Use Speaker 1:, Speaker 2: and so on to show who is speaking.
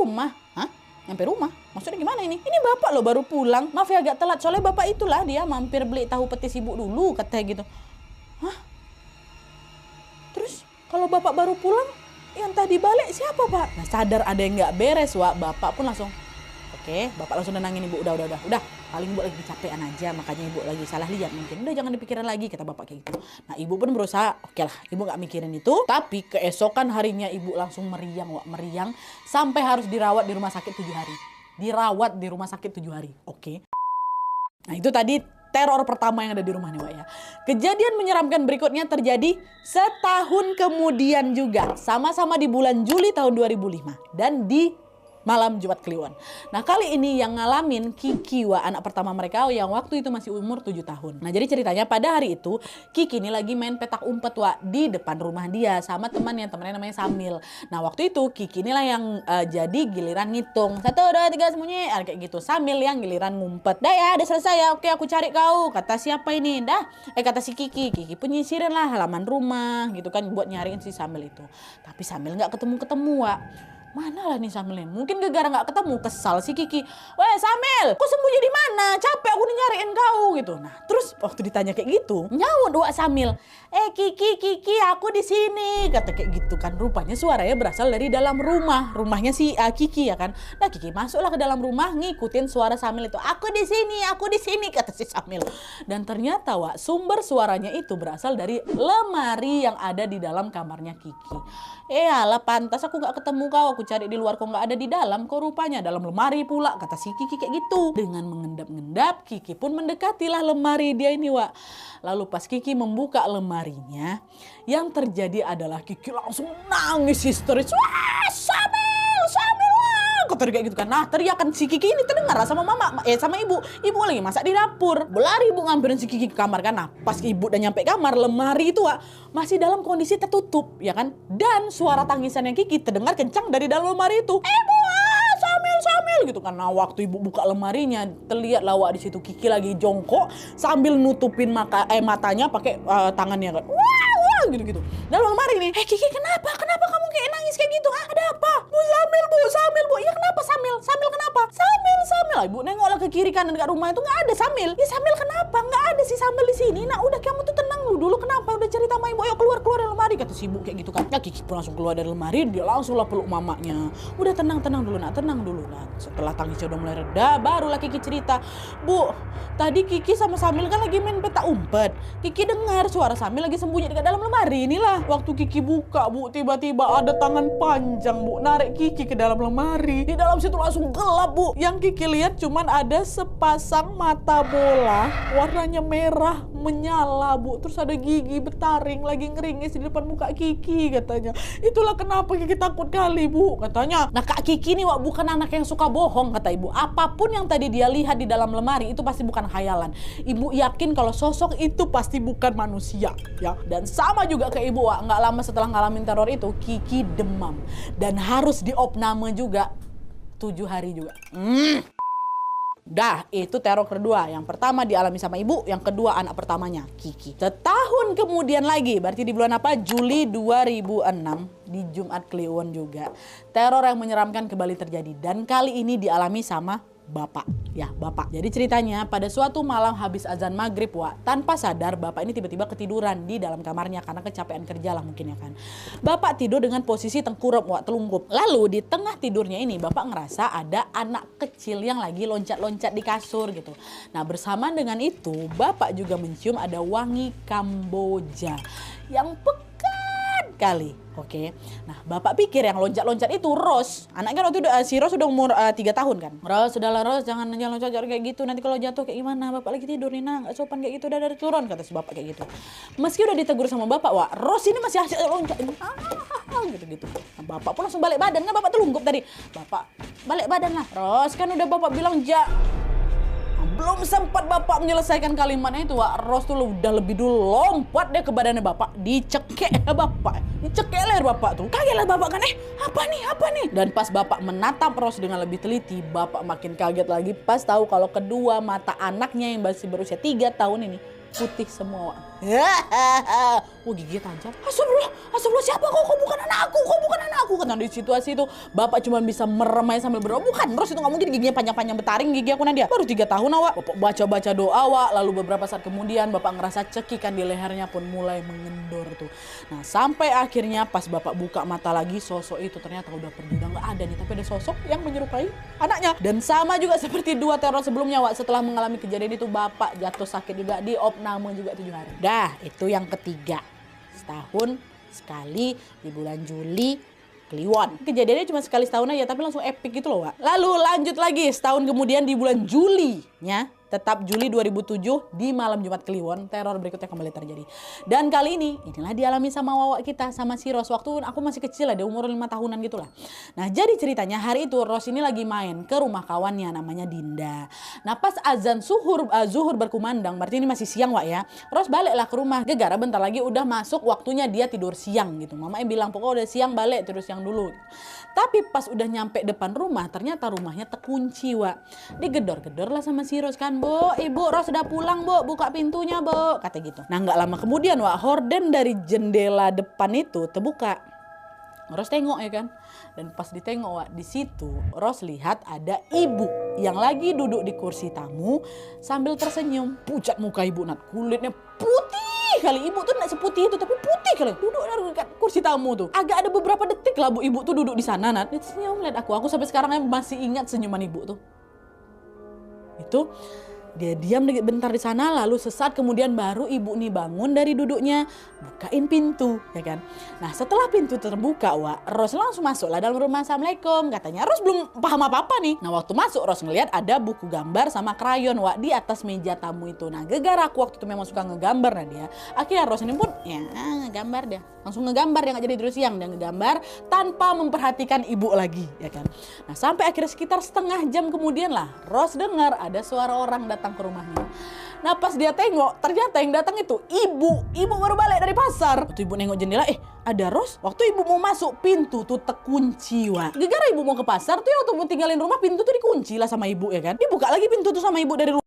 Speaker 1: rumah. Hah? Nyampe rumah? Maksudnya gimana ini? Ini bapak loh baru pulang. Maaf ya agak telat. Soalnya bapak itulah dia mampir beli tahu petis ibu dulu, katanya gitu. Hah? Terus kalau bapak baru pulang, yang tadi balik siapa pak? Nah sadar ada yang nggak beres, Wak. Bapak pun langsung, oke, bapak langsung nenangin ibu. Udah. Paling ibu lagi kecapean aja, makanya ibu lagi salah lihat mungkin. Udah jangan dipikirin lagi, kata bapak kayak gitu. Nah ibu pun berusaha, oke lah, ibu nggak mikirin itu. Tapi keesokan harinya ibu langsung meriang, Wak. Meriang sampai harus dirawat di rumah sakit 7 hari. Dirawat di rumah sakit 7 hari, oke. Nah itu tadi teror pertama yang ada di rumah nih, Wak ya. Kejadian menyeramkan berikutnya terjadi setahun kemudian juga. Sama-sama di bulan Juli tahun 2005. Dan di malam Jumat Kliwon. Nah kali ini yang ngalamin Kiki, Wak, anak pertama mereka yang waktu itu masih umur 7 tahun. Nah jadi ceritanya pada hari itu Kiki ini lagi main petak umpet, Wak, di depan rumah dia sama temannya namanya Samil. Nah waktu itu Kiki inilah yang jadi giliran ngitung 1, 2, 3 semuanya kayak gitu. Samil yang giliran ngumpet. Dah ya, udah selesai ya. Oke aku cari kau. Kata siapa ini? Kata si Kiki. Kiki pun nyisirin lah halaman rumah gitu kan buat nyariin si Samil itu. Tapi Samil nggak ketemu, Wak. Mana lah nih Samilnya? Mungkin gara-gara nggak ketemu, kesal si Kiki. Weh Samil, kau sembunyi di mana? Capek aku nih nyariin kau gitu. Nah terus waktu ditanya kayak gitu, nyaut Wak Samil. Kiki, aku di sini. Kata kayak gitu kan. Rupanya suaranya berasal dari dalam rumah. Rumahnya si Kiki ya kan. Nah Kiki masuklah ke dalam rumah ngikutin suara Samil itu. Aku di sini, kata si Samil. Dan ternyata, Wak, sumber suaranya itu berasal dari lemari yang ada di dalam kamarnya Kiki. Alah pantas aku nggak ketemu kau. Aku cari di luar kok nggak ada di dalam. Kok rupanya dalam lemari pula, kata si Kiki kayak gitu. Dengan mengendap-endap Kiki pun mendekatilah lemari dia ini, Wak. Lalu pas Kiki membuka lemarinya, yang terjadi adalah Kiki langsung nangis histeris. Wah Samil, wah. Kata kayak gitu kan. Nah teriakan si Kiki ini terdengar sama sama ibu. Ibu lagi masak di dapur. Berlari ibu ngambilin si Kiki ke kamar kan. Nah pas ibu udah nyampe kamar, lemari itu, Wak, masih dalam kondisi tertutup ya kan. Dan suara tangisannya Kiki terdengar kencang dari dalam lemari itu. Ibu, Samil gitu kan. Nah waktu ibu buka lemarinya, terlihat lawak di situ Kiki lagi jongkok sambil nutupin matanya pakai tangannya kan. Wah gitu. Dalam lemari nih. Kiki kenapa kamu kayak nangis kayak gitu? Ada apa? Bu Samil. Ya kenapa Samil? Samil kenapa? Samil. Ibu nengoklah ke kiri kanan dekat rumah itu nggak ada Samil. Ya Samil kenapa? Nggak ada si Samil di sini. Nah udah kamu tuh tenang dulu. Kenapa? Udah cerita sama ibu. Ayo keluar dari lemari, kata si ibu kayak gitu kan. Ya Kiki pun langsung keluar dari lemari. Dia langsung lah peluk mamanya. Udah tenang dulu nak. Setelah tangisnya udah mulai reda, barulah Kiki cerita. Bu, tadi Kiki sama Samil kan lagi main petak umpet. Kiki dengar suara Samil lagi sembunyi dekat dalam lemari. Inilah waktu Kiki buka, Bu, tiba-tiba ada tangan panjang, Bu, narik Kiki ke dalam lemari. Di dalam situ langsung gelap, Bu. Yang Kiki lihat cuman ada sepasang mata bola warnanya merah menyala, Bu. Terus ada gigi bertaring lagi ngeringis di depan muka Kiki, katanya. Itulah kenapa Kiki takut kali, Bu, katanya. Nah Kak Kiki nih, Wak, bukan anak yang suka bohong, kata ibu. Apapun yang tadi dia lihat di dalam lemari itu pasti bukan khayalan. Ibu yakin kalau sosok itu pasti bukan manusia ya. Dan sama juga ke ibu, Wak, nggak lama setelah ngalamin teror itu Kiki demam dan harus diopname juga 7 hari juga. Dah, itu teror kedua. Yang pertama dialami sama ibu, yang kedua anak pertamanya, Kiki. Setahun kemudian lagi, berarti di bulan apa? Juli 2006, di Jumat Kliwon juga. Teror yang menyeramkan kembali terjadi. Dan kali ini dialami sama bapak. Ya, bapak. Jadi ceritanya pada suatu malam habis azan maghrib, Wak, tanpa sadar bapak ini tiba-tiba ketiduran di dalam kamarnya karena kecapean kerja lah mungkin ya kan. Bapak tidur dengan posisi tengkurap, Wak, telungkup. Lalu di tengah tidurnya ini bapak ngerasa ada anak kecil yang lagi loncat-loncat di kasur gitu. Nah bersamaan dengan itu bapak juga mencium ada wangi Kamboja yang pekat kali. Oke, nah bapak pikir yang loncat-loncat itu Ros. Anaknya waktu itu si Ros sudah umur 3 tahun kan. Ros, sudahlah Ros, jangan loncat kayak gitu. Nanti kalau jatuh kayak gimana? Bapak lagi tidur nih, nggak sopan kayak gitu. Udah dari turun, kata si bapak kayak gitu. Meski udah ditegur sama bapak, Wak, Ros ini masih asik loncat gitu. Nah, bapak pun langsung balik badan, kan bapak telungkup tadi. Bapak balik badan lah. Ros, kan udah bapak bilang belum sempat bapak menyelesaikan kalimatnya itu, Wak, Ros tuh udah lebih dulu lompat deh ke badannya bapak, dicekek leher bapak tuh. Kaget lah bapak kan, apa nih? Dan pas bapak menatap Ros dengan lebih teliti, bapak makin kaget lagi pas tahu kalau kedua mata anaknya yang masih berusia 3 tahun ini putih semua. Gigi tajam. Astagfirullah, siapa kau? Kau bukan anakku. Karena di situasi itu bapak cuma bisa merem aja sambil berdoa. Bukan, Ros itu nggak mungkin giginya panjang-panjang betaring gigi aku Nadia. Baru 3 tahun awak. Bapak baca doa awak, lalu beberapa saat kemudian bapak ngerasa cekikan di lehernya pun mulai mengendor tuh. Nah sampai akhirnya pas bapak buka mata lagi, sosok itu ternyata udah pergi, udah nggak ada nih. Tapi ada sosok yang menyerupai anaknya. Dan sama juga seperti 2 teror sebelumnya Wak, setelah mengalami kejadian itu bapak jatuh sakit juga di opname juga 7 hari. Dah itu yang ketiga. Setahun sekali di bulan Juli Kliwon. Kejadiannya cuma sekali setahun aja tapi langsung epic gitu loh Wak. Lalu lanjut lagi setahun kemudian di bulan Juli-nya. Tetap Juli 2007 di malam Jumat Kliwon, teror berikutnya kembali terjadi. Dan kali ini, inilah dialami sama Wawa kita, sama si Ros. Waktu aku masih kecil lah, dia umur 5 tahunan gitu lah. Nah jadi ceritanya hari itu Ros ini lagi main ke rumah kawannya namanya Dinda. Nah pas azan zuhur berkumandang, berarti ini masih siang Wak ya. Ros baliklah ke rumah, gegara bentar lagi udah masuk waktunya dia tidur siang gitu. Mamanya bilang pokoknya udah siang balik, tidur siang dulu. Tapi pas udah nyampe depan rumah, ternyata rumahnya terkunci Wak. Digedor-gedor lah sama si Ros kan. Bu, ibu Ros sudah pulang bu, buka pintunya bu, kata gitu. Nah nggak lama kemudian Wak, horden dari jendela depan itu terbuka. Ros tengok ya kan, dan pas ditengok Wak, di situ Ros lihat ada ibu yang lagi duduk di kursi tamu sambil tersenyum. Pucat muka ibu Nat, kulitnya putih kali, ibu tuh nggak seputih itu tapi putih kali, duduk di kursi tamu tuh. Agak ada beberapa detik lah bu ibu tuh duduk di sana Nat, dia senyum lihat aku sampai sekarang masih ingat senyuman ibu tuh. Itu dia diam bentar di sana, lalu sesaat kemudian baru ibu nih bangun dari duduknya, bukain pintu, ya kan. Nah setelah pintu terbuka Wak, Ros langsung masuk lah dalam rumah. Assalamualaikum, katanya. Ros belum paham apa-apa nih. Nah waktu masuk Ros ngeliat ada buku gambar sama krayon Wak di atas meja tamu itu. Nah gegara aku waktu itu memang suka ngegambar Nadia. Akhirnya Ros ini pun ya ngegambar dia. Langsung ngegambar, dia nggak jadi terus siang, dia ngegambar tanpa memperhatikan ibu lagi, ya kan. Nah sampai akhirnya sekitar setengah jam kemudian lah Ros dengar ada suara orang datang ke rumahnya. Nah pas dia tengok, ternyata yang datang itu ibu baru balik dari pasar. Waktu ibu nengok jendela, ada Ros. Waktu ibu mau masuk, pintu tuh terkunci Wak. Gegara ibu mau ke pasar tuh ya, waktu mau tinggalin rumah pintu tuh dikunci lah sama ibu ya kan. Dibuka lagi pintu tuh sama ibu dari rumah.